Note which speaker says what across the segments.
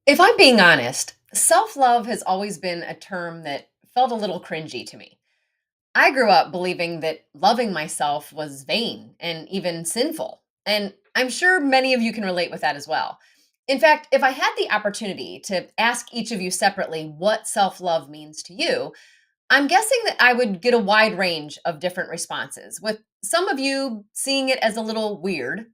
Speaker 1: If I'm being honest, self love has always been a term that felt a little cringy to me. I grew up believing that loving myself was vain and even sinful. And I'm sure many of you can relate with that as well. In fact, if I had the opportunity to ask each of you separately what self love means to you, I'm guessing that I would get a wide range of different responses, with some of you seeing it as a little weird,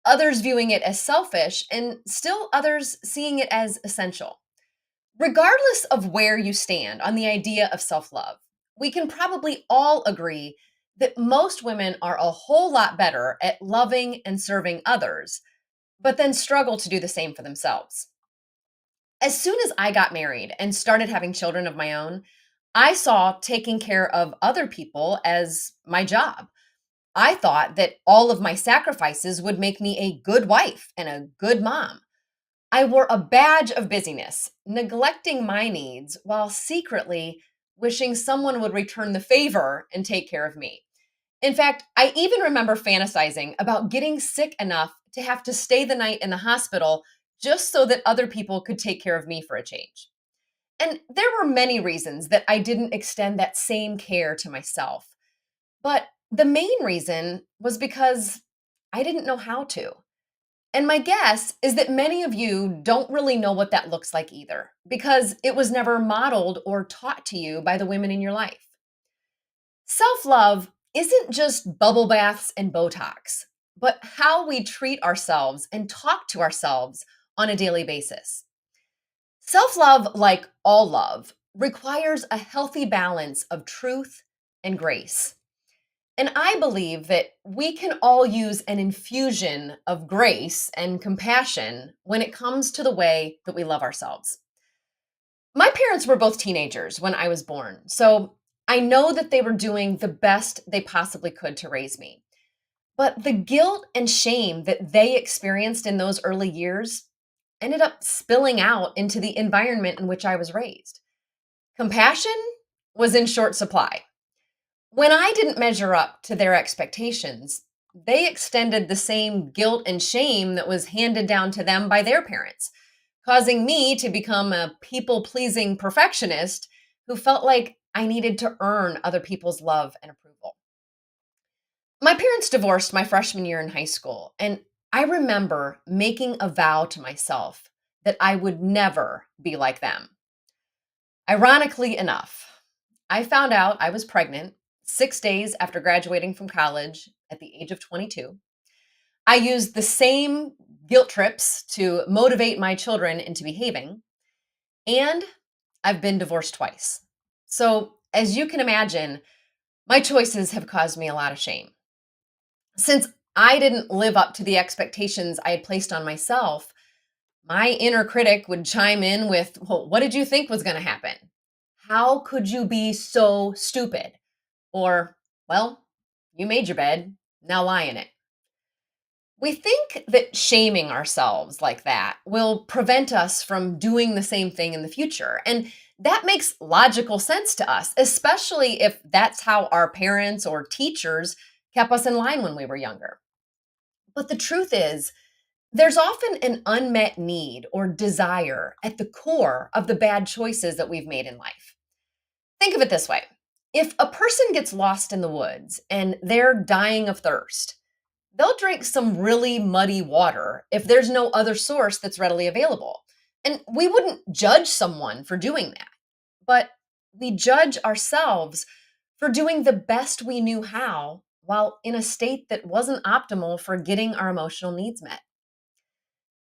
Speaker 1: others viewing it as selfish, and still others seeing it as essential. Regardless of where you stand on the idea of self love, we can probably all agree that most women are a whole lot better at loving and serving others, but then struggle to do the same for themselves. As soon as I got married and started having children of my own, I saw taking care of other people as my job. I thought that all of my sacrifices would make me a good wife and a good mom. I wore a badge of busyness, neglecting my needs while secretly wishing someone would return the favor and take care of me. In fact, I even remember fantasizing about getting sick enough to have to stay the night in the hospital just so that other people could take care of me for a change. And there were many reasons that I didn't extend that same care to myself. But the main reason was because I didn't know how to. And my guess is that many of you don't really know what that looks like either, because it was never modeled or taught to you by the women in your life. Self love isn't just bubble baths and Botox, but how we treat ourselves and talk to ourselves on a daily basis. Self love, like all love, requires a healthy balance of truth and grace. And I believe that we can all use an infusion of grace and compassion when it comes to the way that we love ourselves. My parents were both teenagers when I was born, so I know that they were doing the best they possibly could to raise me. But the guilt and shame that they experienced in those early years ended up spilling out into the environment in which I was raised. Compassion was in short supply. When I didn't measure up to their expectations, they extended the same guilt and shame that was handed down to them by their parents, causing me to become a people pleasing perfectionist who felt like I needed to earn other people's love and approval. My parents divorced my freshman year in high school, and I remember making a vow to myself that I would never be like them. Ironically enough, I found out I was pregnant 6 days after graduating from college at the age of 22. I used the same guilt trips to motivate my children into behaving, and I've been divorced twice. So, as you can imagine, my choices have caused me a lot of shame. Since I didn't live up to the expectations I had placed on myself, my inner critic would chime in with, "Well, what did you think was going to happen? How could you be so stupid?" Or, "Well, you made your bed, now lie in it." We think that shaming ourselves like that will prevent us from doing the same thing in the future. And that makes logical sense to us, especially if that's how our parents or teachers kept us in line when we were younger. But the truth is, there's often an unmet need or desire at the core of the bad choices that we've made in life. Think of it this way: if a person gets lost in the woods and they're dying of thirst, they'll drink some really muddy water if there's no other source that's readily available. And we wouldn't judge someone for doing that, but we judge ourselves for doing the best we knew how while in a state that wasn't optimal for getting our emotional needs met.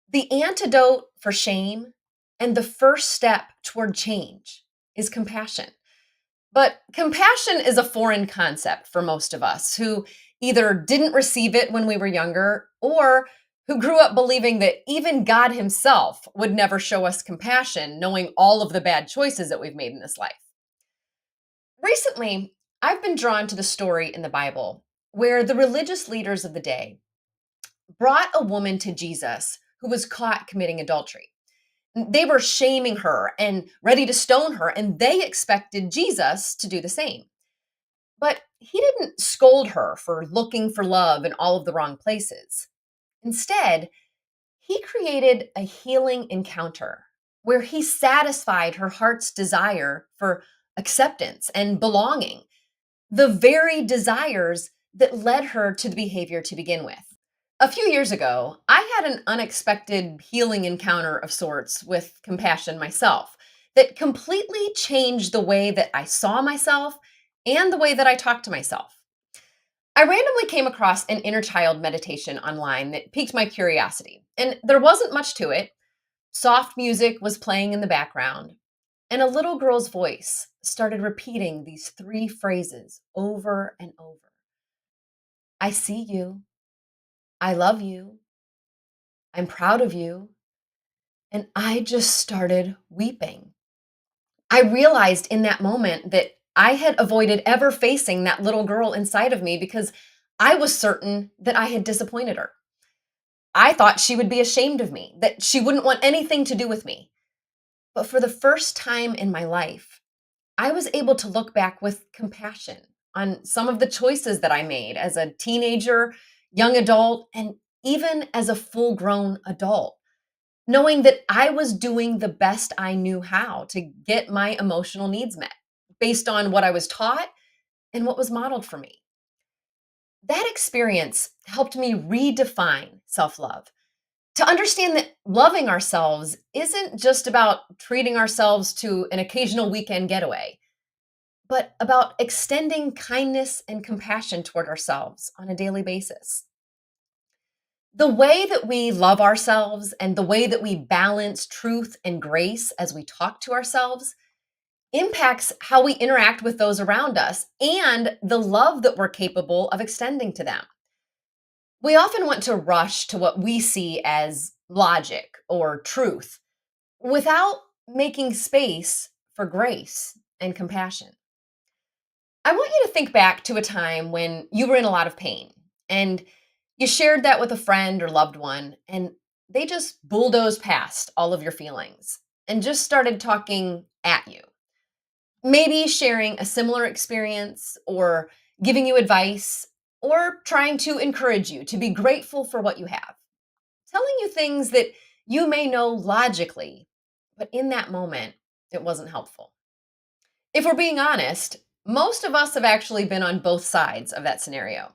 Speaker 1: The antidote for shame and the first step toward change is compassion. But compassion is a foreign concept for most of us who either didn't receive it when we were younger or who grew up believing that even God Himself would never show us compassion, knowing all of the bad choices that we've made in this life. Recently, I've been drawn to the story in the Bible where the religious leaders of the day brought a woman to Jesus who was caught committing adultery. They were shaming her and ready to stone her, and they expected Jesus to do the same. But he didn't scold her for looking for love in all of the wrong places. Instead, He created a healing encounter where he satisfied her heart's desire for acceptance and belonging, the very desires that led her to the behavior to begin with. A few years ago, I had an unexpected healing encounter of sorts with compassion myself that completely changed the way that I saw myself and the way that I talked to myself. I randomly came across an inner child meditation online that piqued my curiosity, and there wasn't much to it. Soft music was playing in the background, and a little girl's voice started repeating these three phrases over and over: I see you. I love you. I'm proud of you. And I just started weeping. I realized in that moment that I had avoided ever facing that little girl inside of me because I was certain that I had disappointed her. I thought she would be ashamed of me, that she wouldn't want anything to do with me. But for the first time in my life, I was able to look back with compassion on some of the choices that I made as a teenager, young adult, and even as a full grown adult, knowing that I was doing the best I knew how to get my emotional needs met based on what I was taught and what was modeled for me. That experience helped me redefine self love, to understand that loving ourselves isn't just about treating ourselves to an occasional weekend getaway, but about extending kindness and compassion toward ourselves on a daily basis. The way that we love ourselves and the way that we balance truth and grace as we talk to ourselves impacts how we interact with those around us and the love that we're capable of extending to them. We often want to rush to what we see as logic or truth without making space for grace and compassion. I want you to think back to a time when you were in a lot of pain and you shared that with a friend or loved one, and they just bulldozed past all of your feelings and just started talking at you. Maybe sharing a similar experience or giving you advice or trying to encourage you to be grateful for what you have. Telling you things that you may know logically, but in that moment, it wasn't helpful. If we're being honest, most of us have actually been on both sides of that scenario.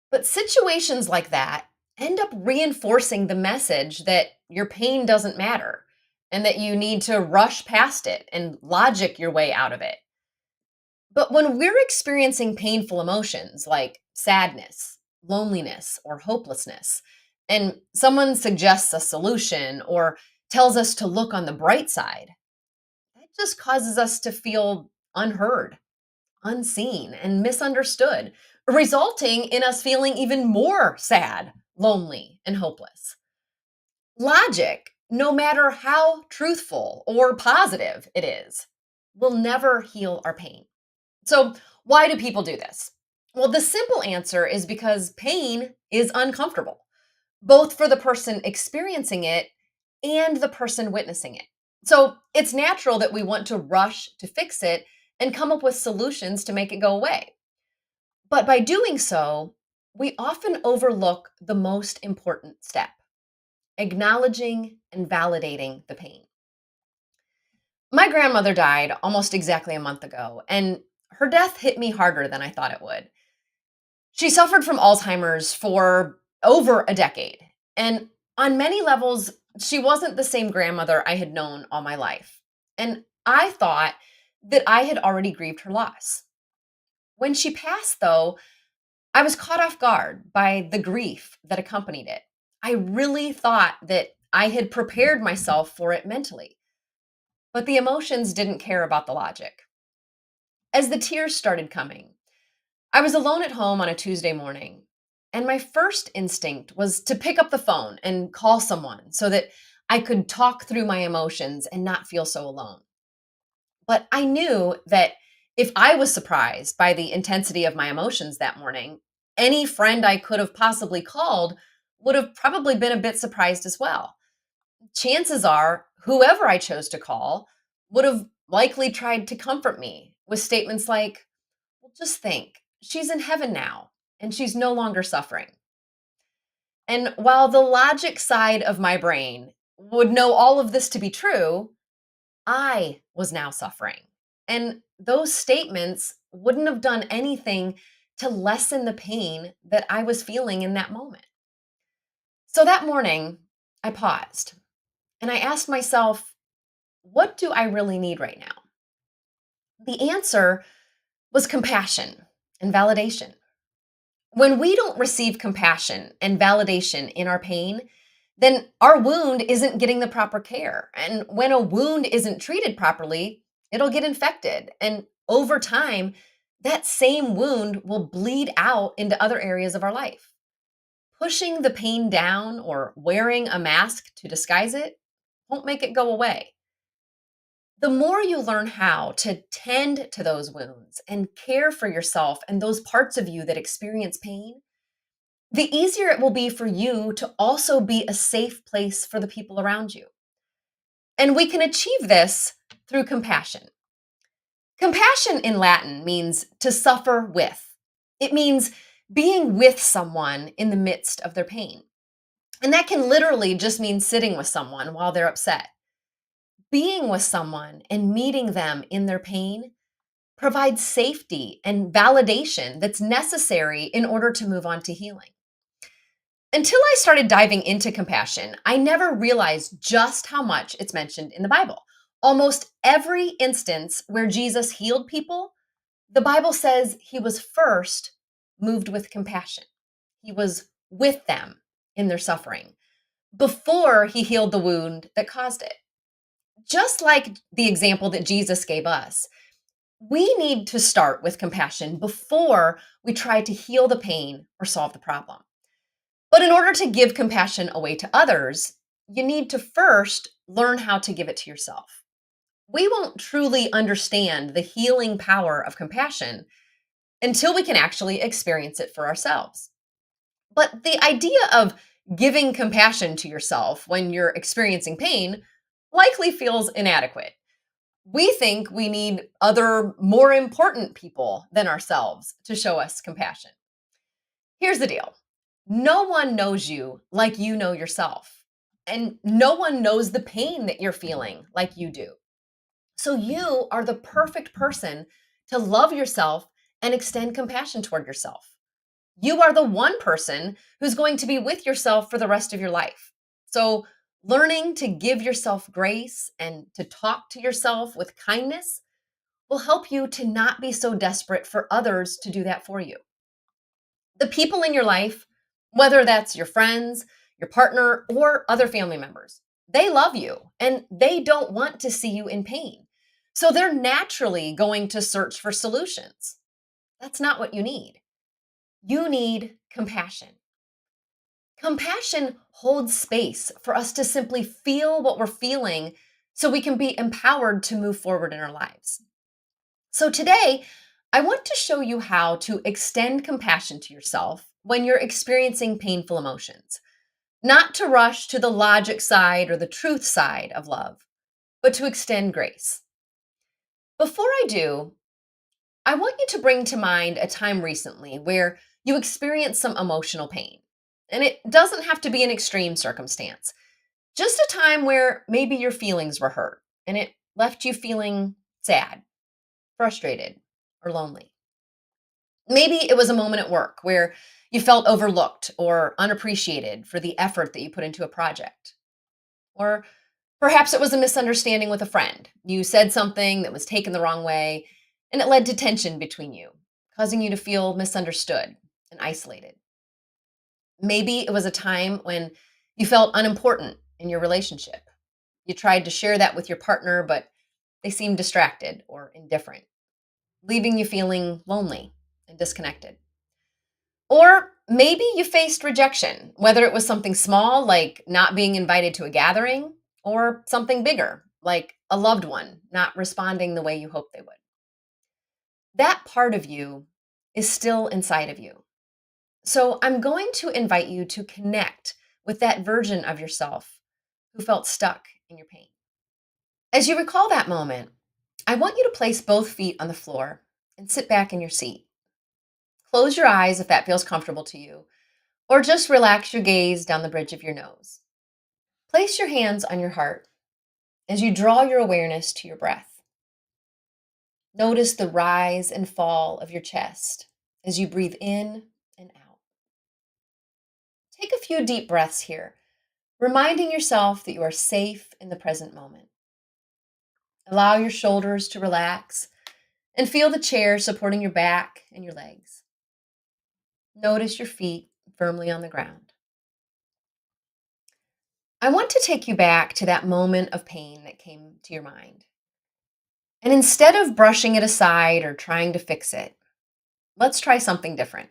Speaker 1: But situations like that end up reinforcing the message that your pain doesn't matter and that you need to rush past it and logic your way out of it. But when we're experiencing painful emotions like sadness, loneliness, or hopelessness, and someone suggests a solution or tells us to look on the bright side, that just causes us to feel unheard, unseen, and misunderstood, resulting in us feeling even more sad, lonely, and hopeless. Logic, no matter how truthful or positive it is, will never heal our pain. So, why do people do this? Well, the simple answer is because pain is uncomfortable, both for the person experiencing it and the person witnessing it. So, it's natural that we want to rush to fix it and come up with solutions to make it go away. But by doing so, we often overlook the most important step: acknowledging and validating the pain. My grandmother died almost exactly a month ago, and her death hit me harder than I thought it would. She suffered from Alzheimer's for over a decade, and on many levels, she wasn't the same grandmother I had known all my life. And I thought that I had already grieved her loss. When she passed, though, I was caught off guard by the grief that accompanied it. I really thought that I had prepared myself for it mentally, but the emotions didn't care about the logic. As the tears started coming, I was alone at home on a Tuesday morning, and my first instinct was to pick up the phone and call someone so that I could talk through my emotions and not feel so alone. But I knew that if I was surprised by the intensity of my emotions that morning, any friend I could have possibly called would have probably been a bit surprised as well. Chances are, whoever I chose to call would have likely tried to comfort me with statements like, well, just think, she's in heaven now and she's no longer suffering. And while the logic side of my brain would know all of this to be true, I was now suffering. And those statements wouldn't have done anything to lessen the pain that I was feeling in that moment. So that morning, I paused and I asked myself, what do I really need right now? The answer was compassion and validation. When we don't receive compassion and validation in our pain, then our wound isn't getting the proper care. And when a wound isn't treated properly, it'll get infected. And over time, that same wound will bleed out into other areas of our life. Pushing the pain down or wearing a mask to disguise it won't make it go away. The more you learn how to tend to those wounds and care for yourself and those parts of you that experience pain, the easier it will be for you to also be a safe place for the people around you. And we can achieve this through compassion. Compassion in Latin means to suffer with. It means being with someone in the midst of their pain. And that can literally just mean sitting with someone while they're upset. Being with someone and meeting them in their pain provides safety and validation that's necessary in order to move on to healing. Until I started diving into compassion, I never realized just how much it's mentioned in the Bible. Almost every instance where Jesus healed people, the Bible says he was first moved with compassion. He was with them in their suffering before he healed the wound that caused it. Just like the example that Jesus gave us, we need to start with compassion before we try to heal the pain or solve the problem. But in order to give compassion away to others, you need to first learn how to give it to yourself. We won't truly understand the healing power of compassion until we can actually experience it for ourselves. But the idea of giving compassion to yourself when you're experiencing pain likely feels inadequate. We think we need other, more important people than ourselves to show us compassion. Here's the deal: no one knows you like you know yourself, and no one knows the pain that you're feeling like you do. So, you are the perfect person to love yourself and extend compassion toward yourself. You are the one person who's going to be with yourself for the rest of your life. So, learning to give yourself grace and to talk to yourself with kindness will help you to not be so desperate for others to do that for you. The people in your life, whether that's your friends, your partner, or other family members, they love you and they don't want to see you in pain. So they're naturally going to search for solutions. That's not what you need. You need compassion. Compassion holds space for us to simply feel what we're feeling so we can be empowered to move forward in our lives. So today, I want to show you how to extend compassion to yourself when you're experiencing painful emotions. Not to rush to the logic side or the truth side of love, but to extend grace. Before I do, I want you to bring to mind a time recently where you experienced some emotional pain. And it doesn't have to be an extreme circumstance, just a time where maybe your feelings were hurt and it left you feeling sad, frustrated, or lonely. Maybe it was a moment at work where you felt overlooked or unappreciated for the effort that you put into a project. Or perhaps it was a misunderstanding with a friend. You said something that was taken the wrong way, and it led to tension between you, causing you to feel misunderstood and isolated. Maybe it was a time when you felt unimportant in your relationship. You tried to share that with your partner, but they seemed distracted or indifferent, leaving you feeling lonely and disconnected. Or maybe you faced rejection, whether it was something small, like not being invited to a gathering, or something bigger, like a loved one not responding the way you hoped they would. That part of you is still inside of you. So I'm going to invite you to connect with that version of yourself who felt stuck in your pain. As you recall that moment, I want you to place both feet on the floor and sit back in your seat. Close your eyes if that feels comfortable to you, Or just relax your gaze down the bridge of your nose. Place your hands on your heart as you draw your awareness to your breath. Notice the rise and fall of your chest as you breathe in and out. Take a few deep breaths here, reminding yourself that you are safe in the present moment. Allow your shoulders to relax and feel the chair supporting your back and your legs. Notice your feet firmly on the ground. I want to take you back to that moment of pain that came to your mind. And instead of brushing it aside or trying to fix it, let's try something different.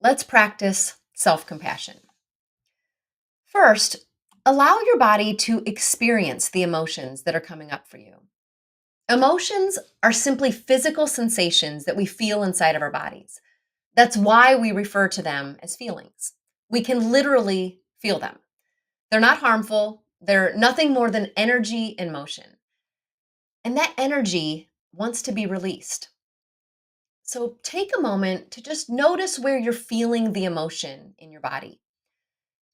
Speaker 1: Let's practice self compassion. First, allow your body to experience the emotions that are coming up for you. Emotions are simply physical sensations that we feel inside of our bodies. That's why we refer to them as feelings. We can literally feel them. They're not harmful, they're nothing more than energy in motion. And that energy wants to be released. So take a moment to just notice where you're feeling the emotion in your body.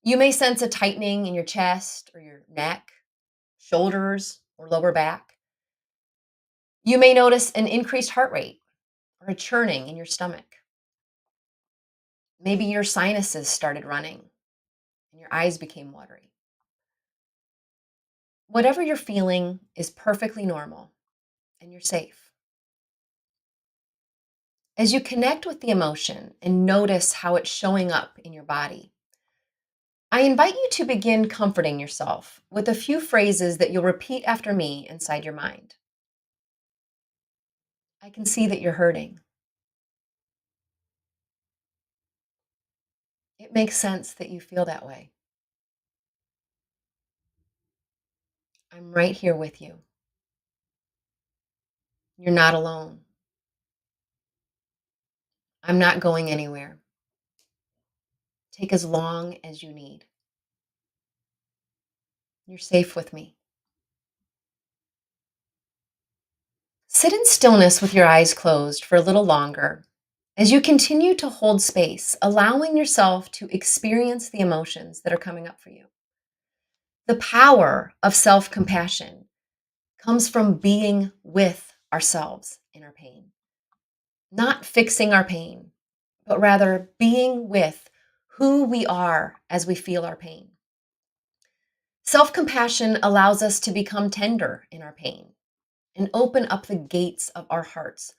Speaker 1: You may sense a tightening in your chest or your neck, shoulders, or lower back. You may notice an increased heart rate or a churning in your stomach. Maybe your sinuses started running and your eyes became watery. Whatever you're feeling is perfectly normal and you're safe. As you connect with the emotion and notice how it's showing up in your body, I invite you to begin comforting yourself with a few phrases that you'll repeat after me inside your mind. I can see that you're hurting. It makes sense that you feel that way. I'm right here with you. You're not alone. I'm not going anywhere. Take as long as you need. You're safe with me. Sit in stillness with your eyes closed for a little longer as you continue to hold space, allowing yourself to experience the emotions that are coming up for you. The power of self compassion comes from being with ourselves in our pain, not fixing our pain, but rather being with who we are as we feel our pain. Self compassion allows us to become tender in our pain and open up the gates of our hearts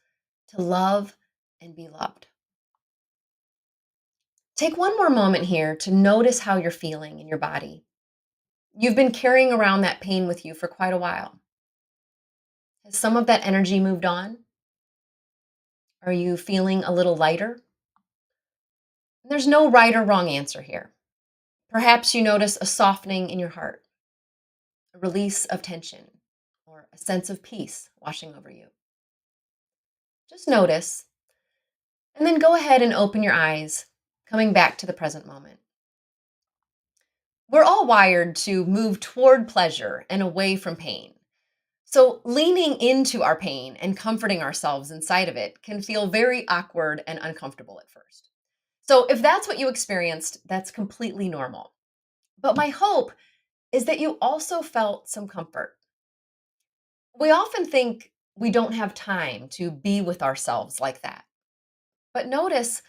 Speaker 1: to love and be loved. Take one more moment here to notice how you're feeling in your body. You've been carrying around that pain with you for quite a while. Has some of that energy moved on? Are you feeling a little lighter? There's no right or wrong answer here. Perhaps you notice a softening in your heart, a release of tension, or a sense of peace washing over you. Just notice, and then go ahead and open your eyes, coming back to the present moment. We're all wired to move toward pleasure and away from pain. So, leaning into our pain and comforting ourselves inside of it can feel very awkward and uncomfortable at first. So, if that's what you experienced, that's completely normal. But my hope is that you also felt some comfort. We often think we don't have time to be with ourselves like that. But notice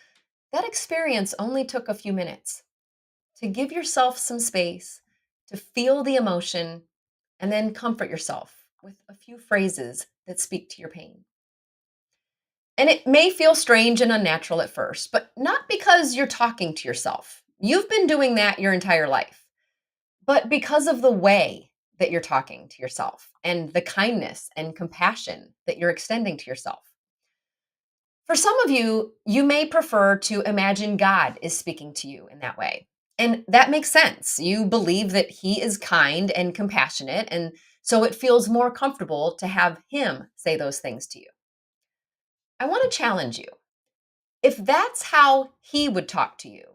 Speaker 1: that experience only took a few minutes to give yourself some space to feel the emotion and then comfort yourself with a few phrases that speak to your pain. And it may feel strange and unnatural at first, but not because you're talking to yourself. You've been doing that your entire life, but because of the way that you're talking to yourself and the kindness and compassion that you're extending to yourself. For some of you, you may prefer to imagine God is speaking to you in that way. And that makes sense. You believe that He is kind and compassionate, and so it feels more comfortable to have Him say those things to you. I want to challenge you. If that's how He would talk to you,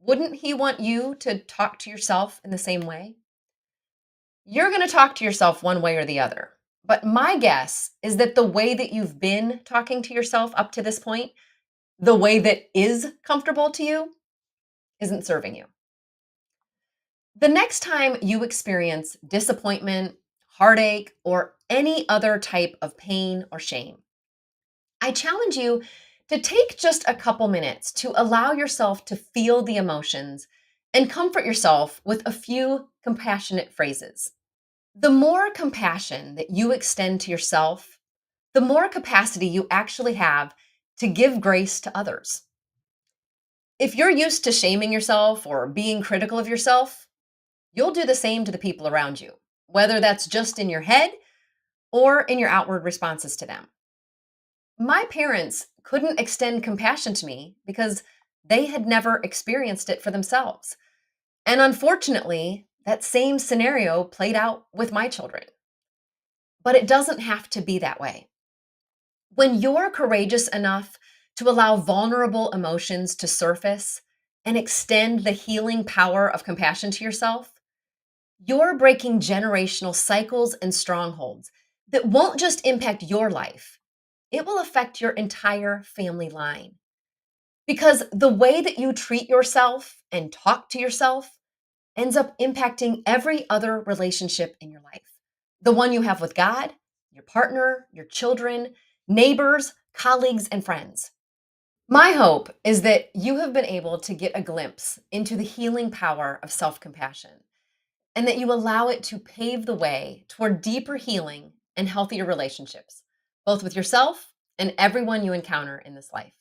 Speaker 1: wouldn't He want you to talk to yourself in the same way? You're going to talk to yourself one way or the other. But my guess is that the way that you've been talking to yourself up to this point, the way that is comfortable to you, isn't serving you. The next time you experience disappointment, heartache, or any other type of pain or shame, I challenge you to take just a couple minutes to allow yourself to feel the emotions and comfort yourself with a few compassionate phrases. The more compassion that you extend to yourself, the more capacity you actually have to give grace to others. If you're used to shaming yourself or being critical of yourself, you'll do the same to the people around you, whether that's just in your head or in your outward responses to them. My parents couldn't extend compassion to me because they had never experienced it for themselves. And unfortunately, that same scenario played out with my children. But it doesn't have to be that way. When you're courageous enough to allow vulnerable emotions to surface and extend the healing power of compassion to yourself, you're breaking generational cycles and strongholds that won't just impact your life, it will affect your entire family line. Because the way that you treat yourself and talk to yourself ends up impacting every other relationship in your life, the one you have with God, your partner, your children, neighbors, colleagues, and friends. My hope is that you have been able to get a glimpse into the healing power of self compassion and that you allow it to pave the way toward deeper healing and healthier relationships, both with yourself and everyone you encounter in this life.